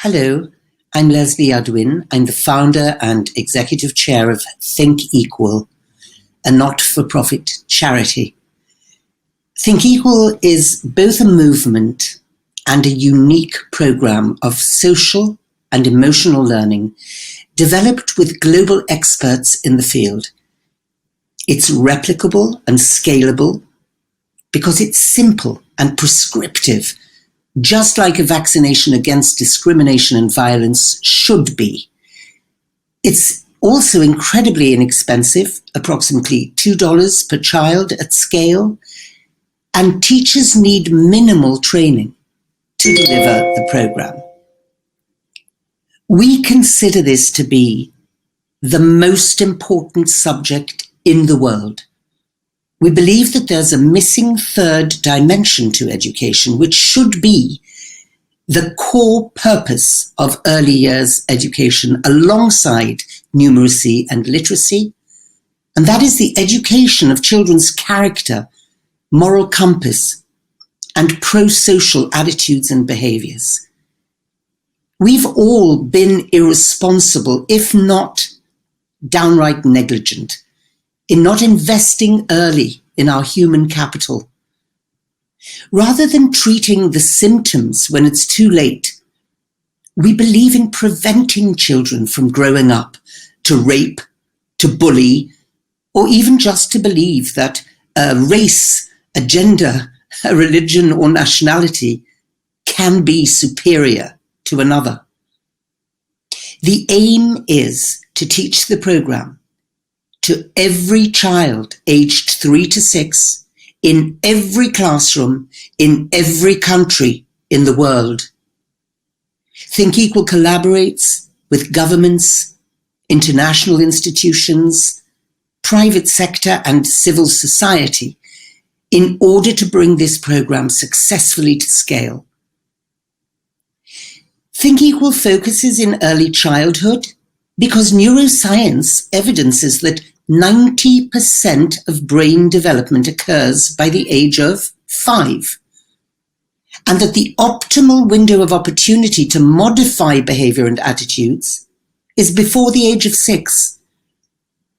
Hello, I'm Leslie Adwin. I'm the founder and executive chair of Think Equal, a not-for-profit charity. Think Equal is both a movement and a unique program of social and emotional learning developed with global experts in the field. It's replicable and scalable because it's simple and prescriptive, just like a vaccination against discrimination and violence should be. It's also incredibly inexpensive, approximately $2 per child at scale, and teachers need minimal training to deliver the program. We consider this to be the most important subject in the world. We believe that there's a missing third dimension to education, which should be the core purpose of early years education alongside numeracy and literacy, and that is the education of children's character, moral compass, and pro-social attitudes and behaviors. We've all been irresponsible, if not downright negligent, in not investing early in our human capital. Rather than treating the symptoms when it's too late, we believe in preventing children from growing up to rape, to bully, or even just to believe that a race, a gender, a religion, or nationality can be superior to another. The aim is to teach the program to every child aged 3 to 6 in every classroom in every country in the world. Think Equal collaborates with governments, international institutions, private sector, and civil society in order to bring this program successfully to scale. Think Equal focuses in early childhood because neuroscience evidences that 90% of brain development occurs by the age of 5, and that the optimal window of opportunity to modify behavior and attitudes is before the age of 6.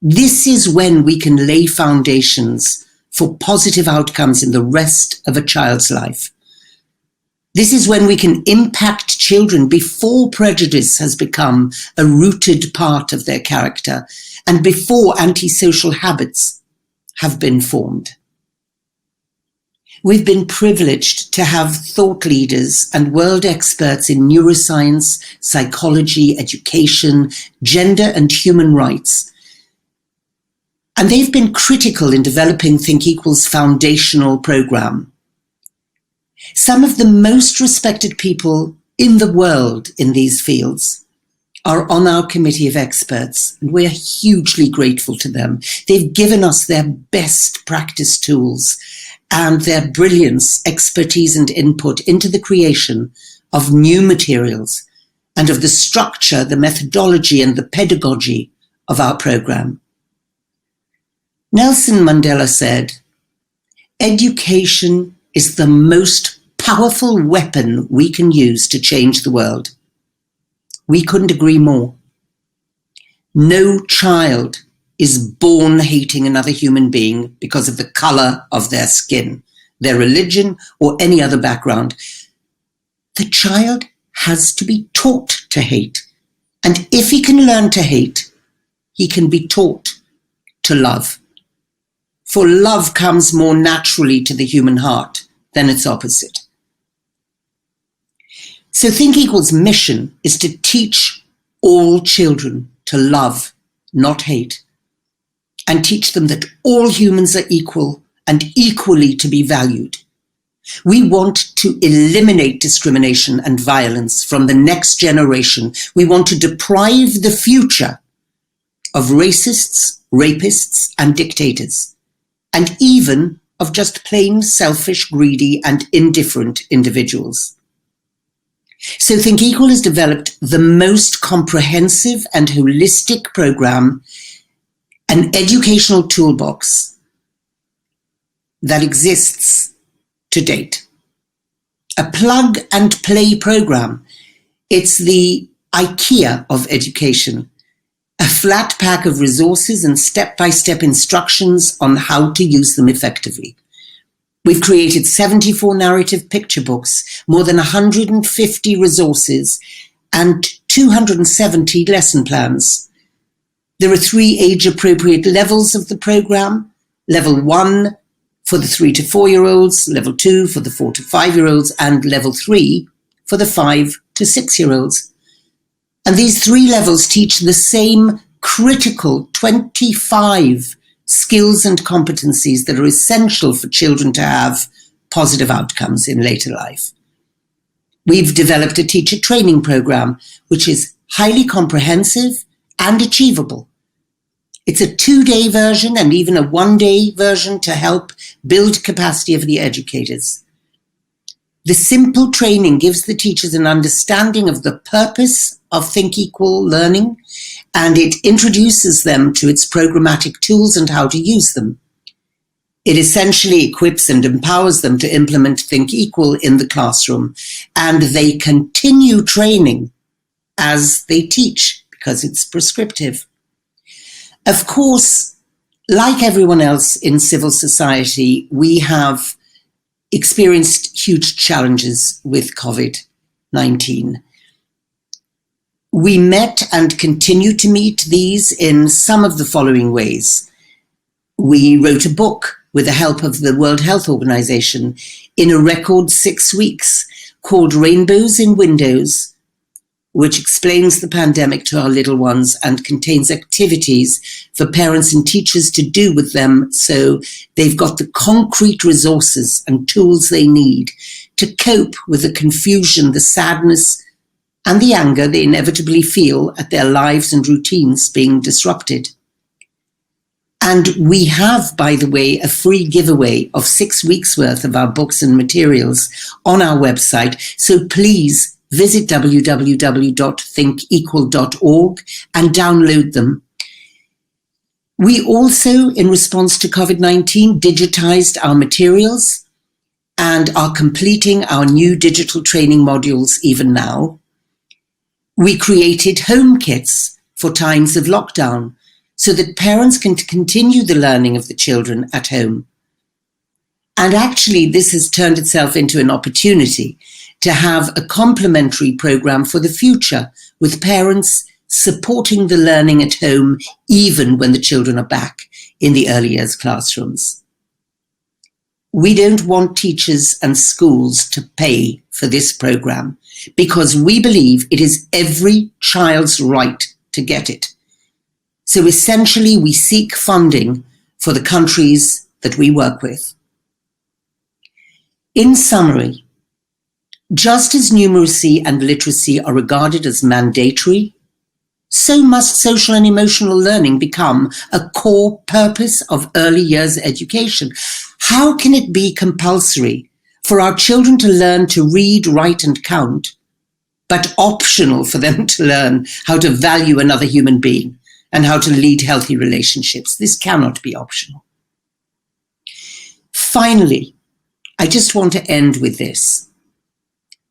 This is when we can lay foundations for positive outcomes in the rest of a child's life. This is when we can impact children before prejudice has become a rooted part of their character and before antisocial habits have been formed. We've been privileged to have thought leaders and world experts in neuroscience, psychology, education, gender, and human rights. And they've been critical in developing Think Equal's foundational program. Some of the most respected people in the world in these fields are on our committee of experts, and we're hugely grateful to them. They've given us their best practice tools and their brilliance, expertise, and input into the creation of new materials and of the structure, the methodology, and the pedagogy of our program. Nelson Mandela said, "Education is the most powerful weapon we can use to change the world." We couldn't agree more. No child is born hating another human being because of the color of their skin, their religion, or any other background. The child has to be taught to hate. And if he can learn to hate, he can be taught to love. For love comes more naturally to the human heart than its opposite. So Think Equal's mission is to teach all children to love, not hate, and teach them that all humans are equal and equally to be valued. We want to eliminate discrimination and violence from the next generation. We want to deprive the future of racists, rapists, and dictators, and even of just plain selfish, greedy, and indifferent individuals. So Think Equal has developed the most comprehensive and holistic program, an educational toolbox that exists to date. A plug and play program It's the IKEA of education, a flat pack of resources and step-by-step instructions on how to use them effectively. We've created 74 narrative picture books, more than 150 resources, and 270 lesson plans. There are 3 age-appropriate levels of the program: level 1 for the 3 to 4-year-olds, level 2 for the 4 to 5-year-olds, and level 3 for the 5 to 6-year-olds. And these 3 levels teach the same critical 25 skills and competencies that are essential for children to have positive outcomes in later life. We've developed a teacher training program, which is highly comprehensive and achievable. It's a 2-day version and even a 1-day version to help build capacity of the educators. The simple training gives the teachers an understanding of the purpose of Think Equal learning, and it introduces them to its programmatic tools and how to use them. It essentially equips and empowers them to implement Think Equal in the classroom, and they continue training as they teach because it's prescriptive. Of course, like everyone else in civil society, we have experienced huge challenges with COVID-19. We met and continue to meet these in some of the following ways. We wrote a book with the help of the World Health Organization in a record 6 weeks called Rainbows in Windows, which explains the pandemic to our little ones and contains activities for parents and teachers to do with them, so they've got the concrete resources and tools they need to cope with the confusion, the sadness, and the anger they inevitably feel at their lives and routines being disrupted. And we have, by the way, a free giveaway of 6 weeks worth of our books and materials on our website, so please visit www.thinkequal.org and download them. We also, in response to COVID-19, digitized our materials and are completing our new digital training modules even now. We created home kits for times of lockdown so that parents can continue the learning of the children at home. And actually, this has turned itself into an opportunity to have a complementary program for the future with parents supporting the learning at home even when the children are back in the early years classrooms. We don't want teachers and schools to pay for this program because we believe it is every child's right to get it. So essentially, we seek funding for the countries that we work with. In summary, just as numeracy and literacy are regarded as mandatory, so must social and emotional learning become a core purpose of early years education. How can it be compulsory for our children to learn to read, write, and count, but optional for them to learn how to value another human being and how to lead healthy relationships? This cannot be optional. Finally, I just want to end with this.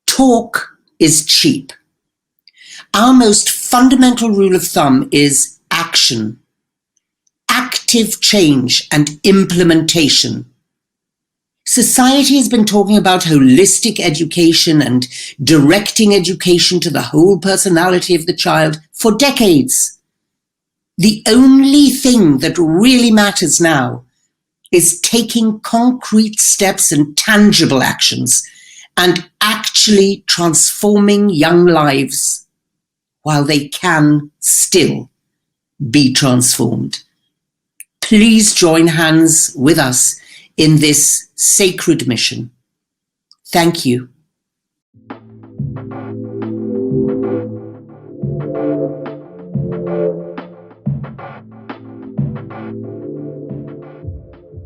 Talk is cheap. Our most fundamental rule of thumb is action, active change, and implementation. Society has been talking about holistic education and directing education to the whole personality of the child for decades. The only thing that really matters now is taking concrete steps and tangible actions and actually transforming young lives while they can still be transformed. Please join hands with us in this sacred mission. Thank you.